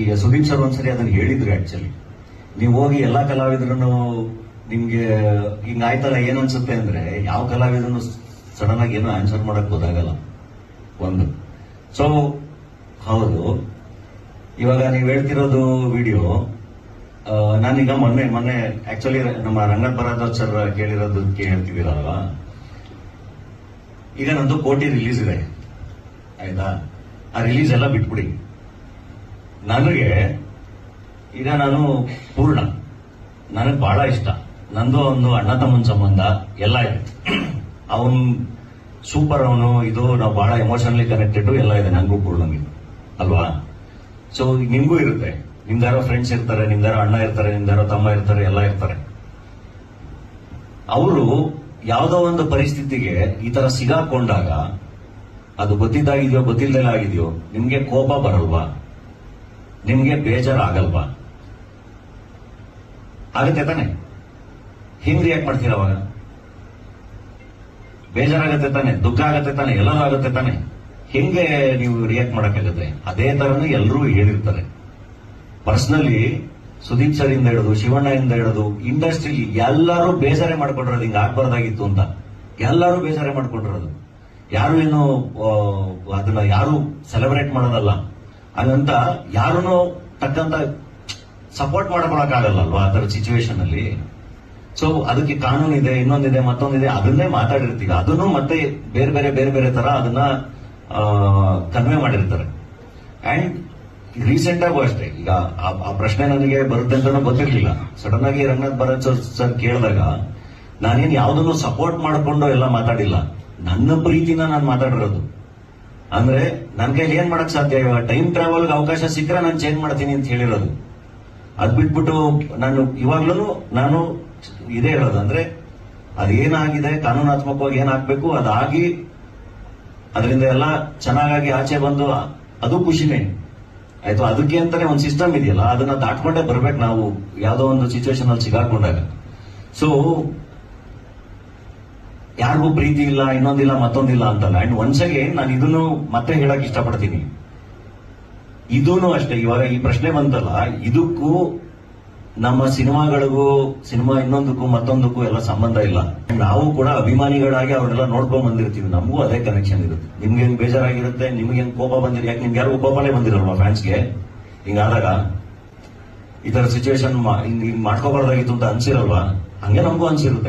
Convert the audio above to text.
ಈಗ ಸುದೀಪ್ ಸರ್ ಒಂದ್ಸರಿ ಅದನ್ನ ಹೇಳಿದ್ರು. ಆಕ್ಚುಲಿ ನೀವು ಹೋಗಿ ಎಲ್ಲಾ ಕಲಾವಿದ್ರು ನಿಮ್ಗೆ ಹಿಂಗಾಯ್ತಲ್ಲ ಏನ್ ಅನ್ಸುತ್ತೆ ಅಂದ್ರೆ ಯಾವ ಕಲಾವಿದನು ಸಡನ್ ಆಗಿ ಏನೋ ಆನ್ಸರ್ ಮಾಡಕ್ ಗೊತ್ತಾಗಲ್ಲ ಒಂದು. ಸೊ ಹೌದು, ಇವಾಗ ನೀವು ಹೇಳ್ತಿರೋದು ವಿಡಿಯೋ ನಾನೀಗ ಮೊನ್ನೆ ಆಕ್ಚುಲಿ ನಮ್ಮ ರಂಗನಾಥ್ ಭರದ್ವಾಜ್ ಸರ್ ಕೇಳಿರೋದಕ್ಕೆ ಹೇಳ್ತಿದ್ದೀರಲ್ವಾ. ಈಗ ನಂದು ಕೋಟಿ ರಿಲೀಸ್ ಇದೆ ಆಯ್ತಾ, ಆ ರಿಲೀಸ್ ಎಲ್ಲ ಬಿಟ್ಬಿಡಿ. ನನಗೆ ಈಗ ನಾನು ಪೂರ್ಣ ನನಗೆ ಬಹಳ ಇಷ್ಟ. ನಂದು ಒಂದು ಅಣ್ಣ ತಮ್ಮನ ಸಂಬಂಧ ಎಲ್ಲ ಇದೆ. ಅವನ್ ಸೂಪರ್, ಅವನು ಇದು ನಾವು ಬಹಳ ಎಮೋಷನಲಿ ಕನೆಕ್ಟೆಡ್ ಎಲ್ಲ ಇದೆ ನಂಗೂ ಪೂರ್ಣಂಗೆ ಅಲ್ವಾ. ಸೊ ನಿಮ್ಗೂ ಇರುತ್ತೆ, ನಿಮ್ದಾರೋ ಫ್ರೆಂಡ್ಸ್ ಇರ್ತಾರೆ, ನಿಮ್ದಾರೋ ಅಣ್ಣ ಇರ್ತಾರೆ, ನಿಮ್ದಾರೋ ತಮ್ಮ ಇರ್ತಾರೆ, ಎಲ್ಲ ಇರ್ತಾರೆ. ಅವರು ಯಾವುದೋ ಒಂದು ಪರಿಸ್ಥಿತಿಗೆ ಈ ತರ ಸಿಗಾಕೊಂಡಾಗ ಅದು ಗೊತ್ತಿದ್ದಾಗಿದೆಯೋ ಗೊತ್ತಿಲ್ಲದಲ್ಲ ಆಗಿದೆಯೋ ನಿಮ್ಗೆ ಕೋಪ ಬರಲ್ವಾ, ನಿಮ್ಗೆ ಬೇಜಾರಾಗಲ್ವಾ? ಆಗುತ್ತೆ ತಾನೆ? ಹಿಂಗ್ ರಿಯಾಕ್ಟ್ ಮಾಡ್ತೀರ ಅವಾಗ? ಬೇಜಾರಾಗತ್ತೆ ತಾನೆ, ದುಃಖ ಆಗತ್ತೆ ತಾನೆ, ಎಲ್ಲರೂ ಆಗುತ್ತೆ ತಾನೆ. ಹೆಂಗೆ ನೀವು ರಿಯಾಕ್ಟ್ ಮಾಡಕ್ಕಾಗತ್ತೆ? ಅದೇ ತರನೇ ಎಲ್ಲರೂ ಹೇಳಿರ್ತಾರೆ. ಪರ್ಸನಲಿ ಸುದೀಪ್ ಸರ್ ಇಂದ ಹಿಡಿದು ಶಿವಣ್ಣ ಇಂದ ಹಿಡಿದು ಇಂಡಸ್ಟ್ರಿಲಿ ಎಲ್ಲರೂ ಬೇಜಾರೆ ಮಾಡ್ಕೊಂಡಿರೋದು ಹಿಂಗ ಆಗ್ಬಾರ್ದಾಗಿತ್ತು ಅಂತ. ಎಲ್ಲರೂ ಬೇಜಾರೆ ಮಾಡ್ಕೊಂಡಿರೋದು, ಯಾರು ಏನು ಅದನ್ನ ಯಾರು ಸೆಲೆಬ್ರೇಟ್ ಮಾಡೋದಲ್ಲ. ಹಾಗಂತ ಯಾರನ್ನೂ ತಕ್ಕಂತ ಸಪೋರ್ಟ್ ಮಾಡ್ಕೊಳಕ್ಕಾಗಲ್ಲಲ್ವಾ ಆ ತರ ಸಿಚುವೇಶನ್ ಅಲ್ಲಿ. ಸೊ ಅದಕ್ಕೆ ಕಾನೂನಿದೆ, ಇನ್ನೊಂದಿದೆ, ಮತ್ತೊಂದಿದೆ, ಅದನ್ನೇ ಮಾತಾಡಿರ್ತೀವಿ. ಅದನ್ನು ಮತ್ತೆ ಬೇರೆ ಬೇರೆ ತರ ಅದನ್ನ ಕನ್ವೆ ಮಾಡಿರ್ತಾರೆ. ಅಂಡ್ ರೀಸೆಂಟ್ ಆಗು ಅಷ್ಟೇ, ಈಗ ಆ ಪ್ರಶ್ನೆ ನನಗೆ ಬರುತ್ತೆ ಅಂತ ಗೊತ್ತಿರ್ಲಿಲ್ಲ. ಸಡನ್ ಆಗಿ ರಂಗನಾಥ್ ಭರದ್ವಾಜ್ ಸರ್ ಕೇಳಿದಾಗ ನಾನೇನು ಯಾವ್ದನ್ನು ಸಪೋರ್ಟ್ ಮಾಡ್ಕೊಂಡು ಎಲ್ಲ ಮಾತಾಡಿಲ್ಲ, ನನ್ನ ಪ್ರೀತಿನ ನಾನು ಮಾತಾಡಿರೋದು. ಅಂದ್ರೆ ನನ್ ಕೈಲಿ ಏನ್ ಮಾಡಕ್ ಸಾಧ್ಯ? ಇವಾಗ ಟೈಮ್ ಟ್ರಾವೆಲ್ಗೆ ಅವಕಾಶ ಸಿಕ್ಕರೆ ನಾನು ಚೇಂಜ್ ಮಾಡ್ತೀನಿ ಅಂತ ಹೇಳಿರೋದು. ಅದ್ ಬಿಟ್ಬಿಟ್ಟು ಇವಾಗ್ಲೂ ನಾನು ಇದೇ ಹೇಳೋದು, ಅಂದ್ರೆ ಅದೇನಾಗಿದೆ ಕಾನೂನಾತ್ಮಕವಾಗಿ ಏನಾಗ್ಬೇಕು ಅದಾಗಿ ಅದರಿಂದ ಎಲ್ಲ ಚೆನ್ನಾಗಿ ಆಚೆ ಬಂದು ಅದು ಖುಷಿನೇ ಆಯ್ತು. ಅದಕ್ಕೆ ಅಂತಾನೆ ಒಂದು ಸಿಸ್ಟಮ್ ಇದೆಯಲ್ಲ, ಅದನ್ನ ದಾಟ್ಕೊಂಡೇ ಬರ್ಬೇಕು ನಾವು ಯಾವ್ದೋ ಒಂದು ಸಿಚುವೇಶನ್ ಅಲ್ಲಿ ಸಿಗಾಕೊಂಡಾಗ. ಸೊ ಯಾರಿಗೂ ಪ್ರೀತಿ ಇಲ್ಲ, ಇನ್ನೊಂದಿಲ್ಲ, ಮತ್ತೊಂದಿಲ್ಲ ಅಂತಲ್ಲ. ಅಂಡ್ ಒನ್ಸ್ ಅಗೇನ್ ನಾನು ಇದನ್ನು ಮತ್ತೆ ಹೇಳಕ್ ಇಷ್ಟಪಡ್ತೀನಿ. ಇದೂನು ಅಷ್ಟೇ, ಇವಾಗ ಈ ಪ್ರಶ್ನೆ ಬಂತಲ್ಲ, ಇದಕ್ಕೂ ನಮ್ಮ ಸಿನಿಮಾಗಳಿಗೂ ಸಿನಿಮಾ ಇನ್ನೊಂದಕ್ಕೂ ಮತ್ತೊಂದಕ್ಕೂ ಎಲ್ಲ ಸಂಬಂಧ ಇಲ್ಲ. ನಾವು ಕೂಡ ಅಭಿಮಾನಿಗಳಾಗಿ ಅವ್ರನ್ನೆಲ್ಲ ನೋಡ್ಕೊಂಡ್ ಬಂದಿರ್ತೀವಿ, ನಮಗೂ ಅದೇ ಕನೆಕ್ಷನ್ ಇರುತ್ತೆ. ನಿಮ್ಗೆ ಹೆಂಗ್ ಬೇಜಾರಾಗಿರುತ್ತೆ, ನಿಮ್ಗೆ ಹೆಂಗ್ ಕೋಪ ಬಂದಿರಿ, ಯಾಕೆ ನಿಮ್ಗೆ ಯಾರಿಗೂ ಕೋಪನೇ ಬಂದಿರಲ್ವಾ ಫ್ಯಾನ್ಸ್ಗೆ? ಹಿಂಗಾದಾಗ ಈ ತರ ಸಿಚುವೇಶನ್ ಹಿಂಗ್ ಮಾಡ್ಕೋಬಾರ್ದಾಗಿತ್ತು ಅಂತ ಅನ್ಸಿರಲ್ವಾ? ಹಂಗೆ ನಮಗೂ ಅನ್ಸಿರುತ್ತೆ.